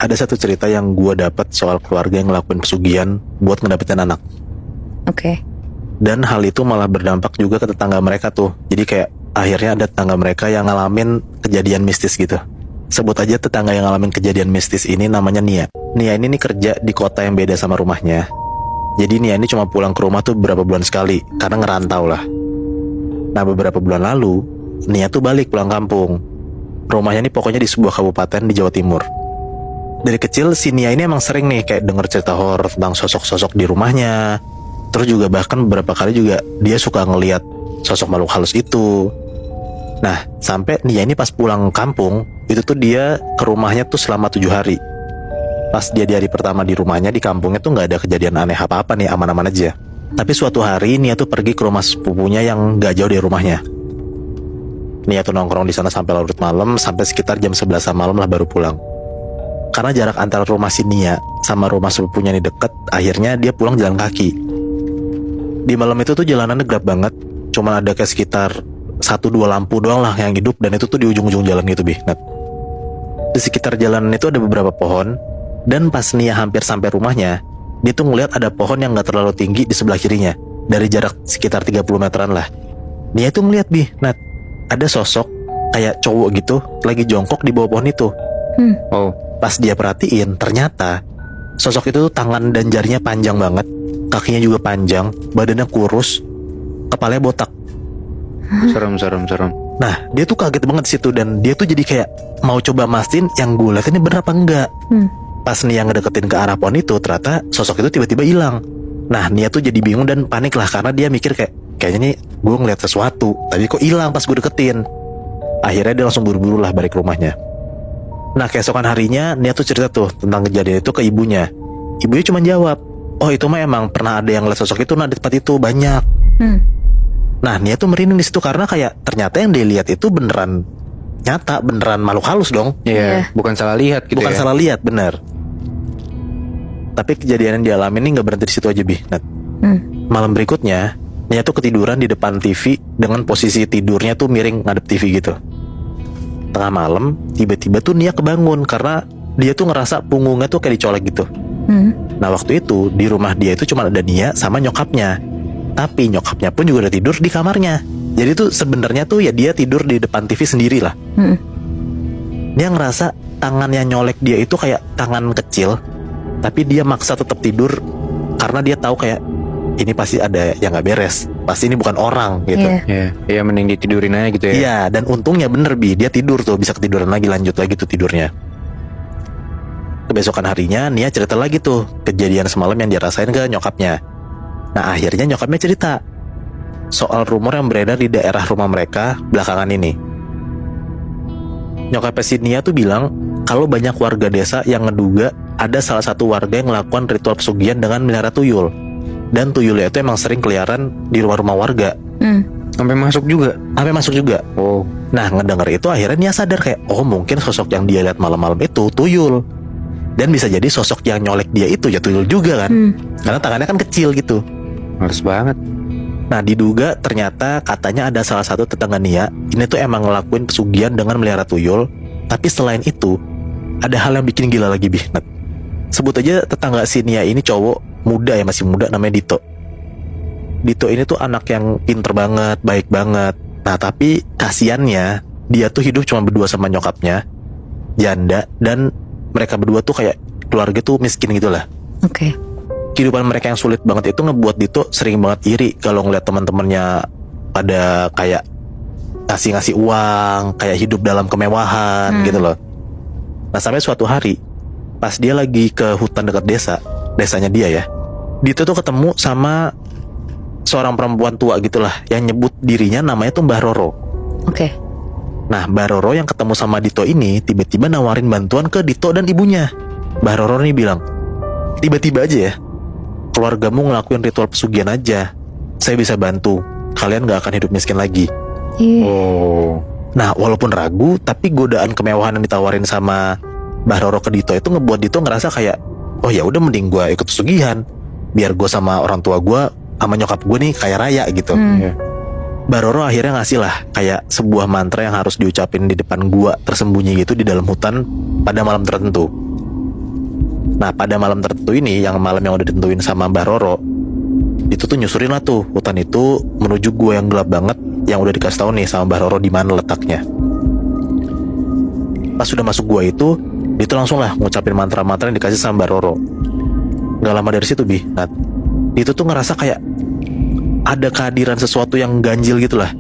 ada satu cerita yang gue dapat soal keluarga yang ngelakuin pesugihan buat ngedapetin anak. Oke. Dan hal itu malah berdampak juga ke tetangga mereka tuh. Jadi kayak akhirnya ada tetangga mereka yang ngalamin kejadian mistis gitu. Sebut aja tetangga yang ngalamin kejadian mistis ini namanya Nia. Nia ini nih kerja di kota yang beda sama rumahnya. Jadi Nia ini cuma pulang ke rumah tuh beberapa bulan sekali karena ngerantau lah. Nah beberapa bulan lalu Nia tuh balik pulang kampung. Rumahnya nih pokoknya di sebuah kabupaten di Jawa Timur. Dari kecil si Nia ini emang sering nih kayak denger cerita horor tentang sosok-sosok di rumahnya. Terus juga bahkan beberapa kali juga dia suka ngelihat sosok makhluk halus itu. Nah sampai Nia ini pas pulang kampung itu tuh dia ke rumahnya tuh selama 7 hari. Pas dia di hari pertama di rumahnya di kampungnya tuh gak ada kejadian aneh apa-apa nih, aman-aman aja. Tapi suatu hari Nia tuh pergi ke rumah sepupunya yang gak jauh dari rumahnya. Nia tuh nongkrong di sana sampai larut malam, sampai sekitar jam 11 malam lah baru pulang. Karena jarak antara rumah si Nia sama rumah sepupunya ini deket, akhirnya dia pulang jalan kaki. Di malam itu tuh jalanannya gelap banget, cuma ada kayak sekitar 1-2 lampu doang lah yang hidup, dan itu tuh di ujung-ujung jalan gitu Nat. Di sekitar jalan itu ada beberapa pohon, dan pas Nia hampir sampai rumahnya, dia tuh ngeliat ada pohon yang gak terlalu tinggi di sebelah kirinya, dari jarak sekitar 30 meteran lah. Nia tuh ngeliat Nat, ada sosok kayak cowok gitu lagi jongkok di bawah pohon itu. Oh, Pas dia perhatiin, ternyata sosok itu tuh tangan dan jarinya panjang banget, kakinya juga panjang, badannya kurus, kepalanya botak. serem. Nah, dia tuh kaget banget di situ, dan dia tuh jadi kayak mau coba mastiin yang gue liat ini bener apa enggak. Pas Nia ngedeketin ke arah pohon itu, ternyata sosok itu tiba-tiba hilang. Nah, Nia tuh jadi bingung dan panik lah, karena dia mikir kayaknya nih gue ngeliat sesuatu, tapi kok hilang pas gue deketin. Akhirnya dia langsung buru-buru lah balik ke rumahnya. Nah keesokan harinya Nia tuh cerita tuh tentang kejadian itu ke ibunya. Ibunya cuma jawab, oh itu mah emang pernah ada yang lihat sosok itu di tempat itu banyak. Nah Nia tuh merinding di situ karena kayak ternyata yang dia lihat itu beneran nyata, beneran makhluk halus dong. Iya, bukan salah lihat gitu. Bukan ya. salah lihat, bener. Tapi kejadian yang dialami ini nggak berhenti di situ aja Nat. Malam berikutnya Nia tuh ketiduran di depan TV dengan posisi tidurnya tuh miring ngadep TV gitu. Tengah malam tiba-tiba tuh Nia kebangun karena dia tuh ngerasa punggungnya tuh kayak dicolek gitu. Nah waktu itu di rumah dia itu cuma ada Nia sama nyokapnya. Tapi nyokapnya pun juga udah tidur di kamarnya. Jadi tuh sebenarnya tuh ya dia tidur di depan TV sendiri lah. Dia ngerasa tangan yang nyolek dia itu kayak tangan kecil, tapi dia maksa tetap tidur karena dia tahu kayak ini pasti ada yang gak beres, pasti ini bukan orang gitu. Iya, mending ditidurin aja gitu ya. Iya, dan untungnya bener dia tidur tuh, bisa ketiduran lagi, lanjut lagi tuh tidurnya. Kebesokan harinya Nia cerita lagi tuh kejadian semalam yang dia rasain ke nyokapnya. Nah akhirnya nyokapnya cerita soal rumor yang beredar di daerah rumah mereka belakangan ini. Nyokapnya si Nia tuh bilang kalau banyak warga desa yang ngeduga ada salah satu warga yang melakukan ritual pesugihan dengan melihara tuyul. Dan tuyulnya itu emang sering keliaran di rumah-rumah warga. Sampai masuk juga. Oh. Nah ngedenger itu akhirnya Nia sadar kayak oh mungkin sosok yang dia lihat malam-malam itu tuyul. Dan bisa jadi sosok yang nyolek dia itu ya tuyul juga kan. Karena tangannya kan kecil gitu. Males banget. Nah diduga ternyata katanya ada salah satu tetangga Nia ini tuh emang ngelakuin pesugihan dengan melihara tuyul. Tapi selain itu ada hal yang bikin gila lagi Nat. Sebut aja tetangga si Nia ini cowok muda ya, masih muda, namanya Dito. Dito ini tuh anak yang pinter banget, baik banget. Nah tapi kasiannya dia tuh hidup cuma berdua sama nyokapnya, janda, dan mereka berdua tuh kayak keluarga tuh miskin gitu lah. Oke. Kehidupan mereka yang sulit banget itu ngebuat Dito sering banget iri kalau ngeliat teman-temannya pada kayak ngasih uang, kayak hidup dalam kemewahan gitu loh. Nah sampai suatu hari pas dia lagi ke hutan dekat desanya dia ya, Dito tuh ketemu sama seorang perempuan tua gitulah yang nyebut dirinya namanya tuh Mbah Roro. Oke. Nah Mbah Roro yang ketemu sama Dito ini tiba-tiba nawarin bantuan ke Dito dan ibunya. Mbah Roro nih bilang, tiba-tiba aja ya, keluargamu ngelakuin ritual pesugihan aja, saya bisa bantu, kalian gak akan hidup miskin lagi. Oh. Nah walaupun ragu, tapi godaan kemewahan yang ditawarin sama Mbah Roro ke Dito itu ngebuat Dito ngerasa kayak oh ya udah mending gue ikut pesugihan, biar gue sama orang tua gue sama nyokap gue nih kaya raya gitu. Mbah Roro akhirnya ngasih lah kayak sebuah mantra yang harus diucapin di depan gua tersembunyi gitu di dalam hutan pada malam tertentu. Nah pada malam tertentu ini, yang malam yang udah ditentuin sama Mbah Roro, itu tuh nyusurin lah tuh hutan itu menuju gua yang gelap banget, yang udah dikasih tahu nih sama Mbah Roro di mana letaknya. Pas sudah masuk gua itu, dia tuh langsung lah ngucapin mantra-mantra yang dikasih sama Mbah Roro. Gak lama dari situ Bi, Nat, itu tuh ngerasa kayak ada kehadiran sesuatu yang ganjil gitu lah.